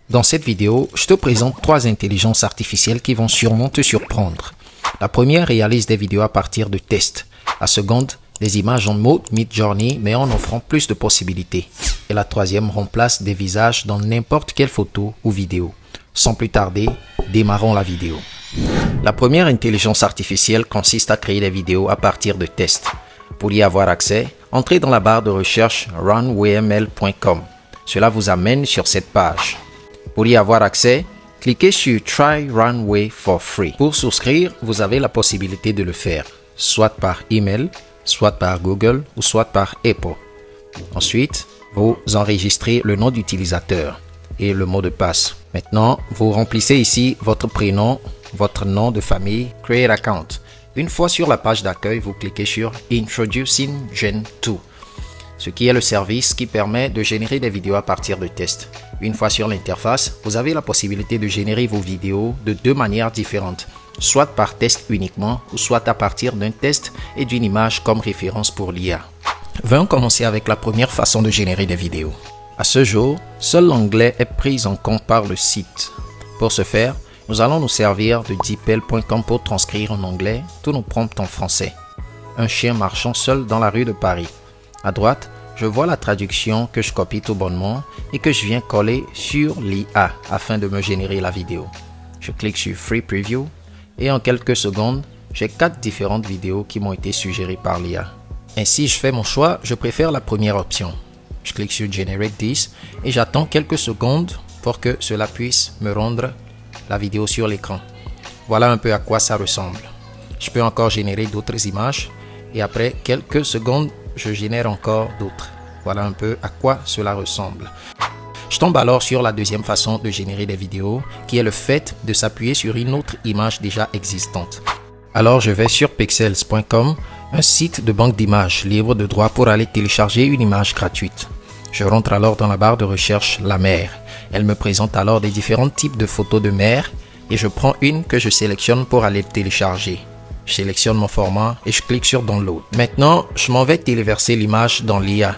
Dans cette vidéo, je te présente 3 intelligences artificielles qui vont sûrement te surprendre. La première réalise des vidéos à partir de tests. La seconde, des images en mode Midjourney mais en offrant plus de possibilités. Et la troisième remplace des visages dans n'importe quelle photo ou vidéo. Sans plus tarder, démarrons la vidéo. La première intelligence artificielle consiste à créer des vidéos à partir de tests. Pour y avoir accès, entrez dans la barre de recherche runwayml.com. Cela vous amène sur cette page. Pour y avoir accès, cliquez sur Try Runway for free. Pour souscrire, vous avez la possibilité de le faire, soit par email, soit par Google ou soit par Apple. Ensuite, vous enregistrez le nom d'utilisateur et le mot de passe. Maintenant, vous remplissez ici votre prénom, votre nom de famille, Create Account. Une fois sur la page d'accueil, vous cliquez sur Introducing Gen 2, ce qui est le service qui permet de générer des vidéos à partir de tests. Une fois sur l'interface, vous avez la possibilité de générer vos vidéos de 2 manières différentes, soit par test uniquement ou soit à partir d'un test et d'une image comme référence pour l'IA. Venons commencer avec la première façon de générer des vidéos. À ce jour, seul l'anglais est pris en compte par le site. Pour ce faire, nous allons nous servir de DeepL.com pour transcrire en anglais tous nos prompts en français. Un chien marchant seul dans la rue de Paris. À droite, je vois la traduction que je copie tout bonnement et que je viens coller sur l'IA afin de me générer la vidéo. Je clique sur Free Preview et en quelques secondes, j'ai 4 différentes vidéos qui m'ont été suggérées par l'IA. Ainsi, je fais mon choix, je préfère la première option. Je clique sur Generate This et j'attends quelques secondes pour que cela puisse me rendre la vidéo sur l'écran. Voilà un peu à quoi ça ressemble. Je peux encore générer d'autres images et après quelques secondes, je génère encore d'autres. Voilà un peu à quoi cela ressemble. Je tombe alors sur la deuxième façon de générer des vidéos, qui est le fait de s'appuyer sur une autre image déjà existante. Alors je vais sur pexels.com, un site de banque d'images libre de droit pour aller télécharger une image gratuite. Je rentre alors dans la barre de recherche la mer. Elle me présente alors des différents types de photos de mer et je prends une que je sélectionne pour aller télécharger. Je sélectionne mon format et je clique sur Download. Maintenant, je m'en vais téléverser l'image dans l'IA.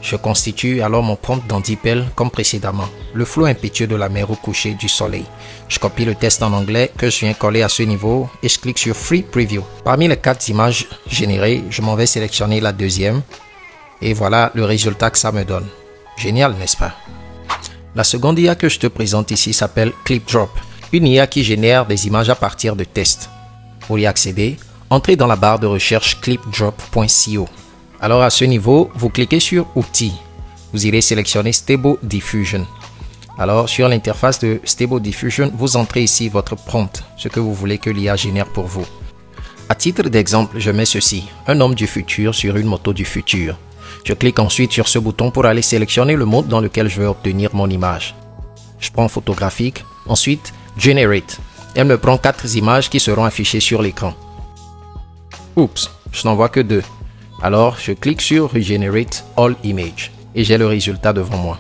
Je constitue alors mon prompt dans DeepL comme précédemment. Le flot impétueux de la mer au coucher du soleil. Je copie le test en anglais que je viens coller à ce niveau et je clique sur Free Preview. Parmi les 4 images générées, je m'en vais sélectionner la deuxième. Et voilà le résultat que ça me donne. Génial, n'est-ce pas? La seconde IA que je te présente ici s'appelle ClipDrop. Une IA qui génère des images à partir de tests. Pour y accéder, entrez dans la barre de recherche clipdrop.co. Alors à ce niveau, vous cliquez sur Outils. Vous irez sélectionner Stable Diffusion. Alors sur l'interface de Stable Diffusion, vous entrez ici votre prompt, ce que vous voulez que l'IA génère pour vous. À titre d'exemple, je mets ceci, un homme du futur sur une moto du futur. Je clique ensuite sur ce bouton pour aller sélectionner le mode dans lequel je veux obtenir mon image. Je prends photographique, ensuite Generate. Elle me prend 4 images qui seront affichées sur l'écran. Oups, je n'en vois que 2. Alors, je clique sur Regenerate All Image et j'ai le résultat devant moi.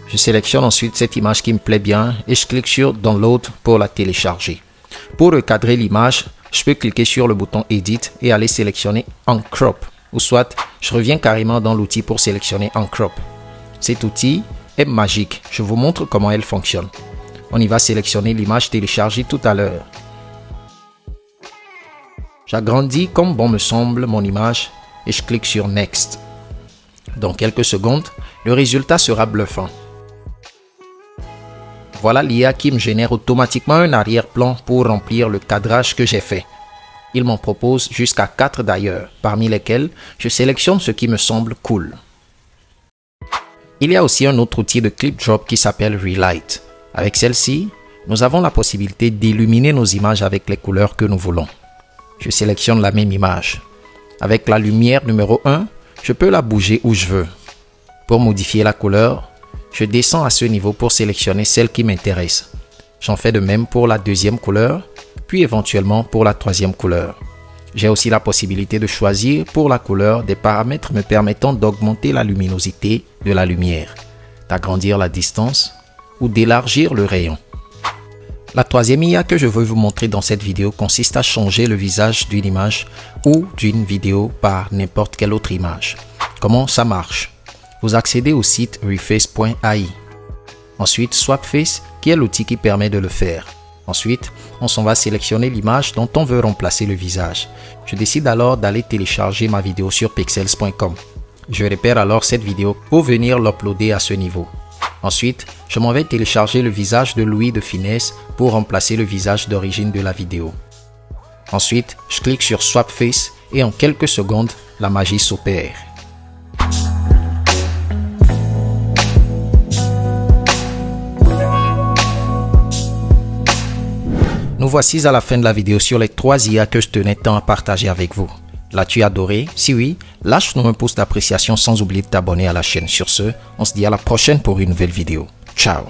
Je sélectionne ensuite cette image qui me plaît bien et je clique sur Download pour la télécharger. Pour recadrer l'image, je peux cliquer sur le bouton Edit et aller sélectionner Uncrop. Ou soit, je reviens carrément dans l'outil pour sélectionner Uncrop. Cet outil est magique. Je vous montre comment elle fonctionne. On y va sélectionner l'image téléchargée tout à l'heure. J'agrandis comme bon me semble mon image et je clique sur Next. Dans quelques secondes, le résultat sera bluffant. Voilà l'IA qui me génère automatiquement un arrière-plan pour remplir le cadrage que j'ai fait. Il m'en propose jusqu'à 4 d'ailleurs, parmi lesquels je sélectionne ce qui me semble cool. Il y a aussi un autre outil de ClipDrop qui s'appelle Relight. Avec celle-ci, nous avons la possibilité d'illuminer nos images avec les couleurs que nous voulons. Je sélectionne la même image. Avec la lumière numéro 1, je peux la bouger où je veux. Pour modifier la couleur, je descends à ce niveau pour sélectionner celle qui m'intéresse. J'en fais de même pour la deuxième couleur, puis éventuellement pour la troisième couleur. J'ai aussi la possibilité de choisir pour la couleur des paramètres me permettant d'augmenter la luminosité de la lumière, d'agrandir la distance ou d'élargir le rayon. La troisième IA que je veux vous montrer dans cette vidéo consiste à changer le visage d'une image ou d'une vidéo par n'importe quelle autre image. Comment ça marche? Vous accédez au site reface.ai. Ensuite, Swap Face, qui est l'outil qui permet de le faire. Ensuite, on s'en va sélectionner l'image dont on veut remplacer le visage. Je décide alors d'aller télécharger ma vidéo sur pexels.com. Je repère alors cette vidéo pour venir l'uploader à ce niveau. Ensuite, je m'en vais télécharger le visage de Louis de Finesse pour remplacer le visage d'origine de la vidéo. Ensuite, je clique sur Swap Face et en quelques secondes, la magie s'opère. Nous voici à la fin de la vidéo sur les 3 IA que je tenais tant à partager avec vous. L'as-tu adoré? Si oui, lâche-nous un pouce d'appréciation sans oublier de t'abonner à la chaîne. Sur ce, on se dit à la prochaine pour une nouvelle vidéo. Ciao!